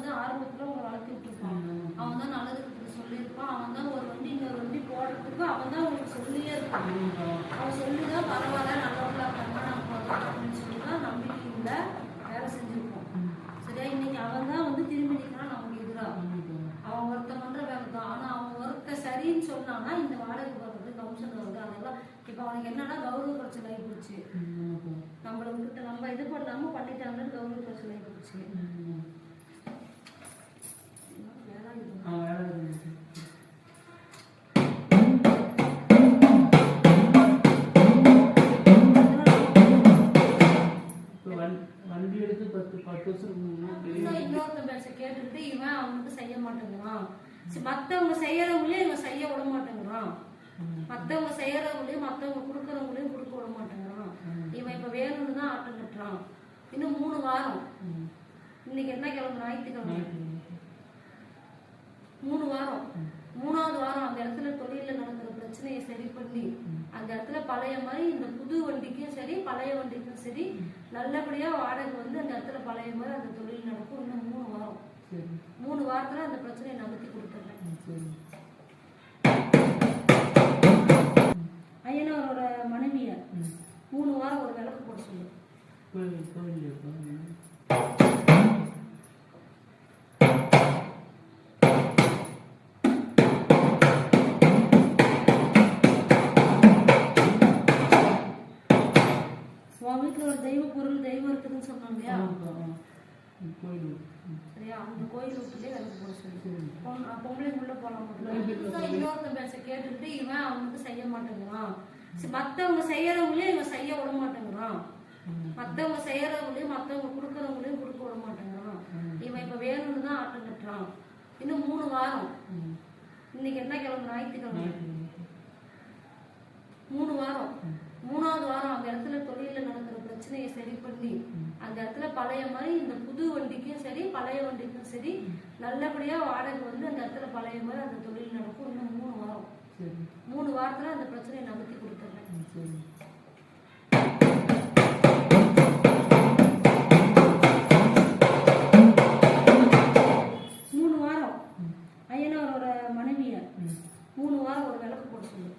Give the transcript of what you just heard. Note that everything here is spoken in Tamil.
தான் ஆரம்பத்தில் உங்களை வளர்த்து விட்டுருப்பான். அவன் தான் நல்லதுக்கு சொல்லியிருப்பான். அவன் தான் ஒரு வண்டி இன்னொரு வண்டி போடுறதுக்கு அவன் தான் உங்களுக்கு சொல்லியே இருப்பான். அவன் சொல்லி தான் பரவாயில்ல நல்லவங்களா இருக்காங்க நம்ம அப்படின்னு சொல்லி தான் நம்பிக்கையில் வேலை செஞ்சுருப்போம். சரியா? இன்னைக்கு அவன் தான் வந்து திரும்பி நிற்கிறான் நமக்கு எதிராக. அவன் ஒருத்தன் பண்ணுற வேலை தான். ஆனால் அவன் ஒருத்த சரின்னு சொன்னான்னா இந்த வாடகை வர்றது கமிஷன் வருது அதெல்லாம் இப்போ அவனுக்கு என்னன்னா கௌரவ பிரச்சனை ஆகி போச்சு. நம்மளை விட்டு நம்ம இது பண்ணாமல் பண்ணிட்டாங்கன்னு கௌரவ பிரச்சனை ஆகி போச்சு. வண்டி எடுத்து 10 வருஷம் இன்னொருத்த பேச கேட்டுக்கிட்டு இவன் அவனுக்கு செய்ய மாட்டேங்கிறான். மற்றவங்க செய்யறவங்களையும் இவன் செய்ய விட மாட்டேங்கிறான். மற்றவங்க செய்யறவங்களையும் மற்றவங்க கொடுக்கறவங்களையும் கொடுக்க விட மாட்டேங்கிறான். இவன் இப்ப வேணும்னு தான் ஆட்டம் கட்டுறான். இன்னும் 3 வாரம். இன்னைக்கு என்ன கிழமை? ஞாயிற்றுக்கிழமை. 3 வாரம். 3வது வாரம் அந்த இடத்துல தொழில நடக்கிற பிரச்சனையை சரி பண்ணி அந்த இடத்துல பழைய மாதிரி இந்த புது வண்டிக்கும் சரி பழைய வண்டிக்கும் சரி நல்லபடியா வாடகை வந்து அந்த இடத்துல பழைய மாதிரி அந்த தொழில் நடக்கும். இன்னும் 3 வாரம். 3 வாரத்துல அந்த பிரச்சனையை நகர்த்தி கொடுத்துட்றேன். ஐயனவரோட மனைவிய 3 வாரம் ஒரு விளக்கு போட சொல்லு. உன் வீட்டுல ஒரு தெய்வ பொருள் தெய்வம் இருக்குதுன்னு சொன்னாங்க இல்லையா? சரியா? அந்த கோயில் வீட்டுலயே விளக்கு போட சொல்லி. பொம்பளைங்க உள்ள போலாம். இன்னொருத்த பேச கேட்டுக்கிட்டு இவன் அவனுக்கு செய்ய மாட்டேங்கிறான். மற்றவங்க செய்யறவங்களையும் இவன் செய்ய விட மாட்டேங்கிறான். மற்றவங்க செய்யறவங்களையும் மற்றவங்க கொடுக்கறவங்களையும் கொடுக்க விட மாட்டேங்கிறான். இவன் இப்ப வேணும்னு தான் ஆட்டம் கட்டுறான். இன்னும் 3 வாரம். இன்னைக்கு என்ன கிழமை? ஞாயிற்றுக்கிழமை. 3 வாரம். 3வது வாரம் அந்த இடத்துல தொழில நடக்கிற பிரச்சனையை சரி பண்ணி அந்த இடத்துல பழைய மாதிரி இந்த புது வண்டிக்கும் சரி பழைய வண்டிக்கும் சரி நல்லபடியா வாடகை வந்து அந்த இடத்துல பழைய மாதிரி அந்த தொழில் நடக்கும். இன்னும் 3 வாரம். 3 வாரத்துல அந்த பிரச்சனையை நகர்த்தி கொடுத்துட்றேன். 3 வாரம். ஐயனவரோட மனைவிய 3 வாரம் ஒரு விளக்கு போட சொல்லு.